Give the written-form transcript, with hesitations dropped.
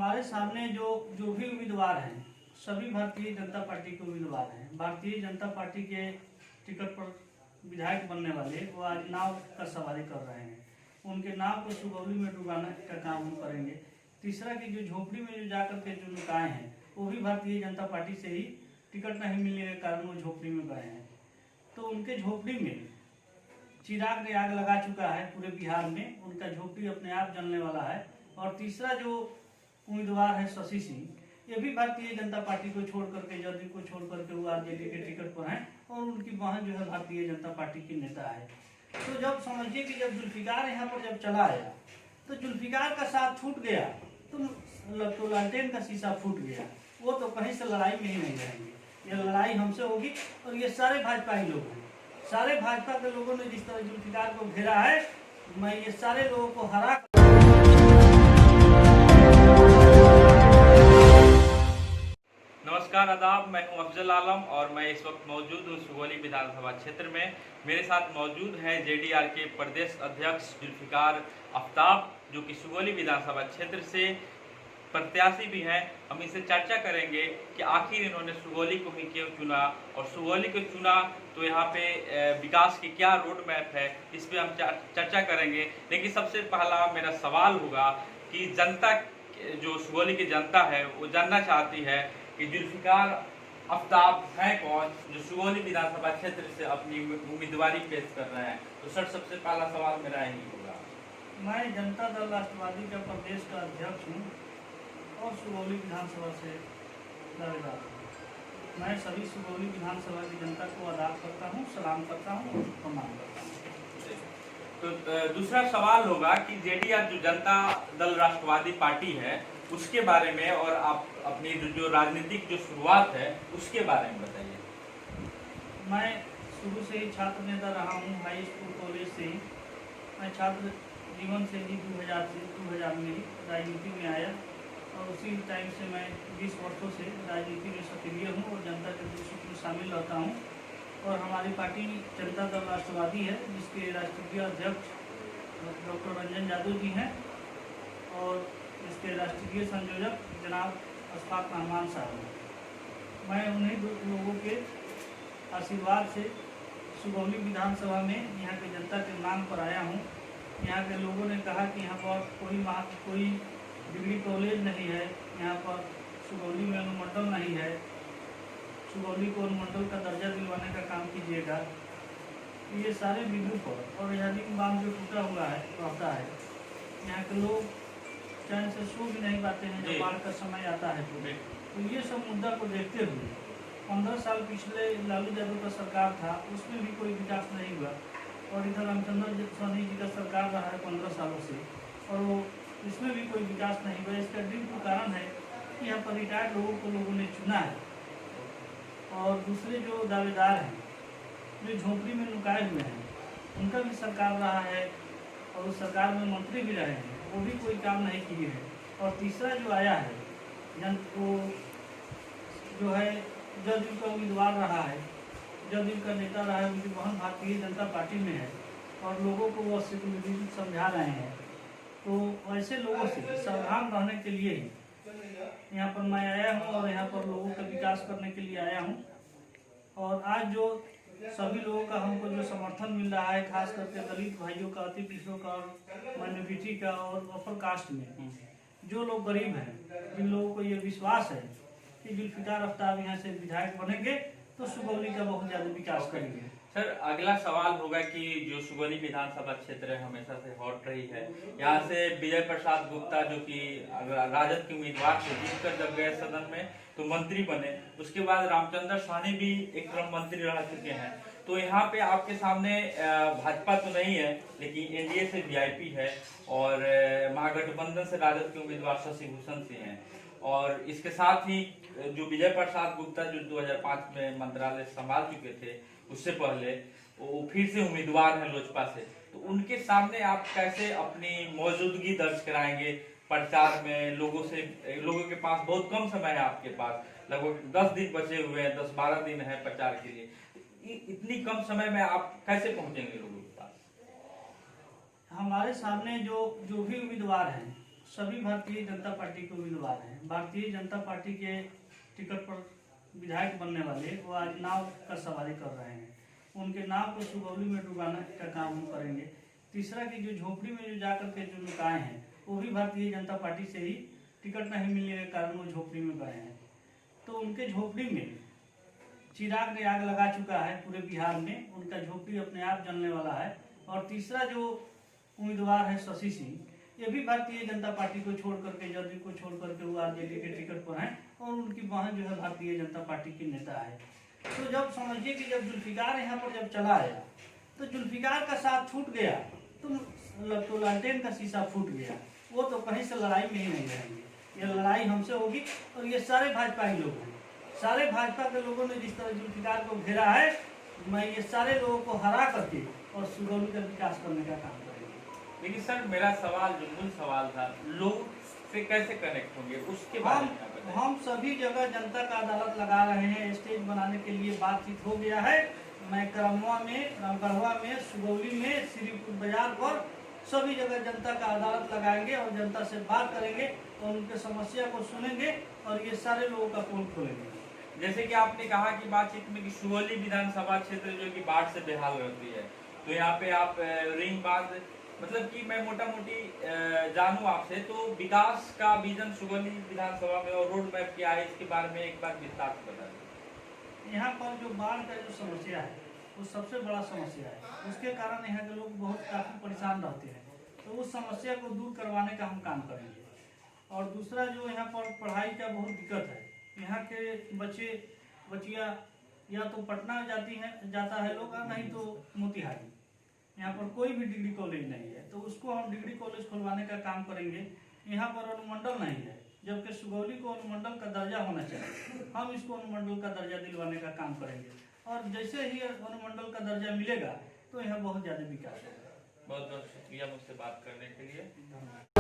हमारे सामने जो जो भी उम्मीदवार हैं सभी भारतीय जनता पार्टी के उम्मीदवार हैं। भारतीय जनता पार्टी के टिकट पर विधायक बनने वाले वो आज नाव का सवारी कर रहे हैं। उनके नाव को सुगौली में डुबाने का काम हम करेंगे। तीसरा कि जो झोपड़ी में जो जाकर के जो लुकाए हैं वो भी भारतीय जनता पार्टी से ही टिकट नहीं मिलने के कारण वो झोपड़ी में गए हैं। तो उनके झोपड़ी में चिराग ने आग लगा चुका है पूरे बिहार में। उनका झोपड़ी अपने आप जलने वाला है। और तीसरा जो उम्मीदवार है शशि सिंह, ये भी भारतीय जनता पार्टी को छोड़ करके जदयू को छोड़ करके वो आरजेडी के टिकट पर हैं और उनकी बहन जो है भारतीय जनता पार्टी की नेता है। तो जब समझिए कि जब जुल्फिकार यहाँ पर जब चला आया तो जुल्फिकार का साथ छूट गया तो लालटेन का शीशा फूट गया। वो तो कहीं से लड़ाई में ही नहीं रहेंगे। ये लड़ाई हमसे होगी और ये सारे भाजपा ही लोग हैं। सारे भाजपा के लोगों ने जिस तरह जुल्फिकार को घेरा है, मैं ये सारे लोगों को हरा। नमस्कार आदाब, मैं हूं अफजल आलम और मैं इस वक्त मौजूद हूं सुगौली विधानसभा क्षेत्र में। मेरे साथ मौजूद हैं जेडीआर के प्रदेश अध्यक्ष जुल्फिकार आफ्ताब, जो कि सुगौली विधानसभा क्षेत्र से प्रत्याशी भी हैं। हम इनसे चर्चा करेंगे कि आखिर इन्होंने सुगौली को ही क्यों चुना और सुगौली को चुना तो यहाँ पे विकास की क्या रोड मैप है, इस पर हम चर्चा करेंगे। लेकिन सबसे पहला मेरा सवाल होगा कि जनता, जो सुगौली की जनता है, वो जानना चाहती है कि जुल्फिकार आफ्ताब हैं कौन, जो सुगौली विधानसभा क्षेत्र से अपनी उम्मीदवारी पेश कर रहे हैं। तो सर, सबसे पहला सवाल मेरा यही होगा। मैं जनता दल राष्ट्रवादी का प्रदेश का अध्यक्ष हूँ और सुगौली विधानसभा से दावेदार हूँ। मैं सभी सुगौली विधानसभा की जनता को आदाब करता हूँ, सलाम करता हूँ और सम्मान करता हूँ। तो दूसरा सवाल होगा कि जेडीआर जो जनता दल राष्ट्रवादी पार्टी है उसके बारे में, और आप अपनी जो राजनीतिक जो शुरुआत है उसके बारे में बताइए। मैं शुरू से ही छात्र नेता रहा हूँ, हाई स्कूल कॉलेज से ही। मैं छात्र जीवन से ही 2000 में ही राजनीति में आया और उसी टाइम से मैं 20 वर्षों से राजनीति में सक्रिय हूँ और जनता के दुख में शामिल रहता हूँ। और हमारी पार्टी जनता दल राष्ट्रवादी है, जिसके राष्ट्रीय अध्यक्ष डॉक्टर रंजन यादव जी हैं और इसके राष्ट्रीय संयोजक जनाब अशफाक रहमान साहब हैं। मैं उन्हीं लोगों के आशीर्वाद से सुगौली विधानसभा में यहाँ के जनता के नाम पर आया हूँ। यहाँ के लोगों ने कहा कि यहाँ पर कोई डिग्री कॉलेज नहीं है, यहाँ पर सुगौली में अनुमंडल नहीं है, सुगौली को अनुमंडल का दर्जा दिलवाने का काम कीजिएगा। ये सारे बिंदु पर और आजादी बांध जो टूटा हुआ है रहता है, यहाँ के लोग चैन से सो भी नहीं पाते हैं जब बाढ़ का समय आता है। तो ये सब मुद्दा को देखते हुए 15 साल पिछले लालू यादव का सरकार था, उसमें भी कोई विकास नहीं हुआ। और इधर रामचंद्र स्वामी जी का सरकार रहा है 15 सालों से और वो इसमें भी कोई विकास नहीं हुआ। इसका ड्रीम कारण है कि यहाँ पर रिटायर्ड लोगों ने चुना है और दूसरे जो दावेदार हैं जो झोंपड़ी में लुकाए हुए हैं, उनका भी सरकार रहा है और उस सरकार में मंत्री भी रहे हैं, वो भी कोई काम नहीं किए हैं। और तीसरा जो आया है वो जो है जदयू का उम्मीदवार रहा है, जदयू का नेता रहा है, उनकी बहन भारतीय जनता पार्टी में है और लोगों को वो समझा रहे हैं। तो ऐसे लोगों से सावधान रहने के लिए ही यहाँ पर मैं आया हूँ और यहाँ पर लोगों का विकास करने के लिए आया हूँ। और आज जो सभी लोगों का हमको जो समर्थन मिल रहा है, खास करके दलित भाइयों का, अति पिछड़ों का और माइनॉरिटी का और अपर कास्ट में जो लोग गरीब हैं, जिन लोगों को ये विश्वास है कि जुल्फिकार आफ्ताब यहाँ से विधायक बनेंगे तो सुगौली का बहुत ज्यादा विकास करेंगे। सर, अगला सवाल होगा कि जो सुगौली विधानसभा क्षेत्र हमेशा से हॉट रही है, यहाँ से विजय प्रसाद गुप्ता जो कि राजद के उम्मीदवार थे, जीतकर जब गए सदन में तो मंत्री बने। उसके बाद रामचंद्र स्वामी भी एक क्रम मंत्री रह चुके हैं। तो यहाँ पे आपके सामने भाजपा तो नहीं है लेकिन एनडीए से वीआईपी है और महागठबंधन से राजद के उम्मीदवार शशि भूषण सिंह हैं। और इसके साथ ही जो विजय प्रसाद गुप्ता जो 2005 में मंत्रालय संभाल चुके थे, उससे पहले वो फिर से उम्मीदवार हैं लोजपा से। तो उनके सामने आप कैसे अपनी मौजूदगी दर्ज कराएंगे प्रचार में? लोगों के पास बहुत कम समय है, आपके पास लगभग 10 दिन बचे हुए हैं, 10-12 दिन है प्रचार के लिए। इतनी कम समय में आप कैसे पहुंचेंगे लोगों के पास? हमारे सामने जो भी उम्मीदवार हैं सभी भारतीय जनता पार्टी के उम्मीदवार हैं। भारतीय जनता पार्टी के टिकट पर विधायक बनने वाले वो आज नाव का सवारी कर रहे हैं। उनके नाव को सुगौली में डुबाने का काम हम करेंगे। तीसरा कि जो झोपड़ी में जो जाकर के जो लोग आए हैं वो भी भारतीय जनता पार्टी से ही टिकट नहीं मिलने के कारण वो झोपड़ी में गए हैं। तो उनके झोपड़ी में चिराग ने आग लगा चुका है पूरे बिहार में, उनका झोपड़ी अपने आप जलने वाला है। और तीसरा जो उम्मीदवार है शशि सिंह, ये भी भारतीय जनता पार्टी को छोड़ करके, जदयू को छोड़ करके वो आरजेडी के टिकट पर हैं और उनकी बहन जो है भारतीय जनता पार्टी की नेता है। तो जब समझिए कि जब जुल्फिकार यहाँ पर जब चला आया तो जुल्फिकार का साथ छूट गया तो लालटेन का शीशा फूट गया। वो तो कहीं से लड़ाई में ही नहीं रहेंगे। ये लड़ाई हमसे होगी और ये सारे भाजपा ही लोग हैं। सारे भाजपा के लोगों ने जिस तरह जुल्फिकार को घेरा है, मैं ये सारे लोगों को हरा करके और सुगौली का विकास करने का काम करेंगे। लेकिन सर मेरा सवाल जो मूल सवाल था, लोग से कैसे कनेक्ट होंगे उसके बारे में हम सभी जगह जनता का अदालत लगा रहे हैं। स्टेज बनाने के लिए बातचीत हो गया है। मैं करमवा में, रामगढ़वा में, सुगौली में, श्रीपुर बाजार पर सभी जगह जनता का अदालत लगाएंगे और जनता से बात करेंगे और उनके समस्या को सुनेंगे और ये सारे लोगों का पोल खोलेंगे। जैसे कि आपने कहा कि बातचीत में कि सुगौली विधानसभा क्षेत्र जो कि बाढ़ से बेहाल रहती है, तो यहाँ पे आप रिंग बांध, मतलब कि मैं मोटा मोटी जानूं आपसे, तो विकास का विजन सुगौली विधानसभा में और रोड मैप क्या है, इसके बारे में एक बार विस्तार से बता दें। यहाँ पर जो बाढ़ का जो समस्या है वो सबसे बड़ा समस्या है। उसके कारण यहाँ के लोग बहुत काफ़ी परेशान रहते हैं। तो उस समस्या को दूर करवाने का हम काम करेंगे। और दूसरा जो यहाँ पर पढ़ाई का बहुत दिक्कत है। यहाँ के बच्चियाँ या तो पटना जाता है लोग, नहीं तो मोतिहारी। यहाँ पर कोई भी डिग्री कॉलेज नहीं है, तो उसको हम डिग्री कॉलेज खुलवाने का काम करेंगे। यहाँ पर अनुमंडल नहीं है, जबकि सुगौली को अनुमंडल का दर्जा होना चाहिए। हम इसको अनुमंडल का दर्जा दिलवाने का काम करेंगे और जैसे ही अनुमंडल का दर्जा मिलेगा तो यहाँ बहुत ज़्यादा विकास होगा। बहुत बहुत शुक्रिया मुझसे बात करने के लिए।